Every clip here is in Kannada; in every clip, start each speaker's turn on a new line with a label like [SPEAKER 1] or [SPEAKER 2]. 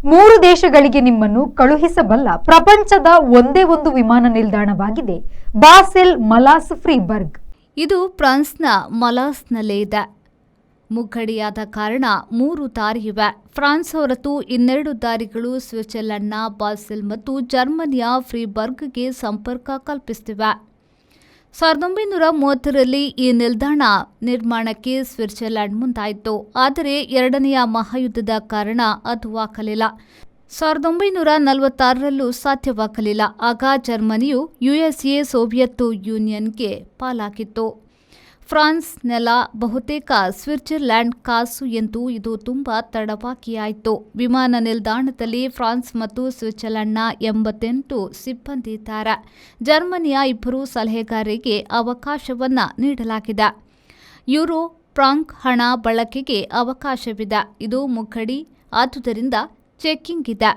[SPEAKER 1] 3 ದೇಶಗಳಿಗೆ ನಿಮ್ಮನ್ನು ಕಳುಹಿಸಬಲ್ಲ ಪ್ರಪಂಚದ ಒಂದೇ ಒಂದು ವಿಮಾನ ನಿಲ್ದಾಣವಾಗಿದೆ ಬಾಸೆಲ್ ಮಲಾಸ್ ಫ್ರೀಬರ್ಗ್.
[SPEAKER 2] ಇದು ಫ್ರಾನ್ಸ್ನ ಮಲಾಸ್ನಲ್ಲೇ ಇದೆ. ಮುಗ್ಗಡಿಯಾದ ಕಾರಣ 3 ದಾರಿಯಿವೆ. ಫ್ರಾನ್ಸ್ ಹೊರತು ಇನ್ನೆರಡು ದಾರಿಗಳು ಸ್ವಿಟ್ಜರ್ಲೆಂಡ್ನ ಬಾಸೆಲ್ ಮತ್ತು ಜರ್ಮನಿಯ ಫ್ರೀಬರ್ಗ್ಗೆ ಸಂಪರ್ಕ ಕಲ್ಪಿಸುತ್ತಿವೆ. 1930ರಲ್ಲಿ ಈ ನಿಲ್ದಾಣ ನಿರ್ಮಾಣಕ್ಕೆ ಸ್ವಿಟ್ಜರ್ಲೆಂಡ್ ಮುಂದಾಯಿತು. ಆದರೆ ಎರಡನೆಯ ಮಹಾಯುದ್ಧದ ಕಾರಣ ಅದು ಆಗಲಿಲ್ಲ. 1946ರಲ್ಲೂ ಸಾಧ್ಯವಾಗಲಿಲ್ಲ. ಆಗ ಜರ್ಮನಿಯು ಯುಎಸ್ಎ ಸೋವಿಯತ್ ಯೂನಿಯನ್ಗೆ ಪಾಲಾಗಿತ್ತು. ಫ್ರಾನ್ಸ್ ನೆಲ ಬಹುತೇಕ ಸ್ವಿಟ್ಜರ್ಲೆಂಡ್ ಕಾಸು ಎಂದು ಇದು ತುಂಬಾ ತಡವಾಗಿ ಆಯಿತು. ವಿಮಾನ ನಿಲ್ದಾಣದಲ್ಲಿ ಫ್ರಾನ್ಸ್ ಮತ್ತು ಸ್ವಿಟ್ಜರ್ಲೆಂಡ್ನ 88 ಸಿಬ್ಬಂದಿ ಇದ್ದಾರೆ. ಜರ್ಮನಿಯ 2 ಸಲಹೆಗಾರರಿಗೆ ಅವಕಾಶವನ್ನ ನೀಡಲಾಗಿದೆ. ಯುರೋ ಫ್ರಾಂಕ್ ಹಣ ಬಳಕೆಗೆ ಅವಕಾಶವಿದೆ. ಇದು ಮುಗ್ಗಡಿ, ಆದುದರಿಂದ ಚೆಕಿಂಗ್ ಇದೆ.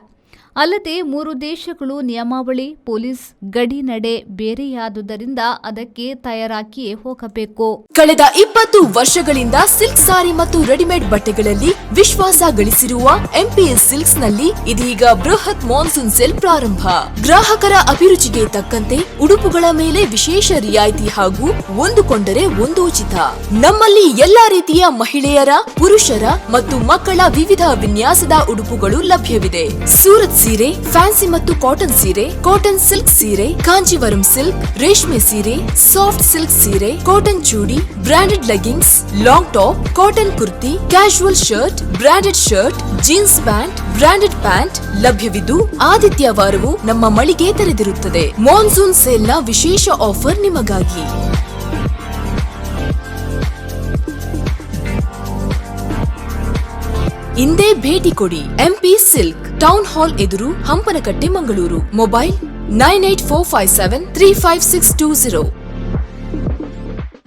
[SPEAKER 2] ಅಲ್ಲದೆ 3 ದೇಶಗಳು ನಿಯಮಾವಳಿ, ಪೊಲೀಸ್ ಗಡಿ ನಡೆ ಬೇರೆಯಾದುದರಿಂದ ಅದಕ್ಕೆ ತಯಾರಾಗಿಯೇ ಹೋಗಬೇಕು.
[SPEAKER 3] ಕಳೆದ 20 ವರ್ಷಗಳಿಂದ ಸಿಲ್ಕ್ ಸಾರಿ ಮತ್ತು ರೆಡಿಮೇಡ್ ಬಟ್ಟೆಗಳಲ್ಲಿ ವಿಶ್ವಾಸ ಗಳಿಸಿರುವ ಎಂಪಿಎಸ್ ಸಿಲ್ಕ್ಸ್ ನಲ್ಲಿ ಇದೀಗ ಬೃಹತ್ ಮಾನ್ಸೂನ್ ಸೇಲ್ ಪ್ರಾರಂಭ. ಗ್ರಾಹಕರ ಅಭಿರುಚಿಗೆ ತಕ್ಕಂತೆ ಉಡುಪುಗಳ ಮೇಲೆ ವಿಶೇಷ ರಿಯಾಯಿತಿ ಹಾಗೂ ಒಂದು ಕೊಂಡರೆ ಒಂದು ಉಚಿತ. ನಮ್ಮಲ್ಲಿ ಎಲ್ಲಾ ರೀತಿಯ ಮಹಿಳೆಯರ, ಪುರುಷರ ಮತ್ತು ಮಕ್ಕಳ ವಿವಿಧ ವಿನ್ಯಾಸದ ಉಡುಪುಗಳು ಲಭ್ಯವಿದೆ. ಸೂರತ್ ಸೀರೆ, ಫ್ಯಾನ್ಸಿ ಮತ್ತು ಕಾಟನ್ ಸೀರೆ, ಕಾಟನ್ ಸಿಲ್ಕ್ ಸೀರೆ, ಕಾಂಜೀವರಂ ಸಿಲ್ಕ್, ರೇಷ್ಮೆ ಸೀರೆ, ಸಾಫ್ಟ್ ಸಿಲ್ಕ್ ಸೀರೆ, cotton chudi, branded leggings, long top, cotton kurti, casual shirt, branded shirt, jeans pant, branded pant ಲಭ್ಯವಿದ್ದು ಆದಿತ್ಯವಾರವೂ ನಮ್ಮ ಮಳಿಗೆ ತೆರೆದಿರುತ್ತದೆ. ಮಾನ್ಸೂನ್ ಸೇಲ್ನ ವಿಶೇಷ ಆಫರ್ ನಿಮಗಾಗಿ. ಇಂದೇ ಭೇಟಿ ಕೊಡಿ. ಎಂಪಿ ಸಿಲ್ಕ್, ಟೌನ್ ಹಾಲ್ ಎದುರು, ಹಂಪನಕಟ್ಟೆ, ಮಂಗಳೂರು. ಮೊಬೈಲ್ 9845735620.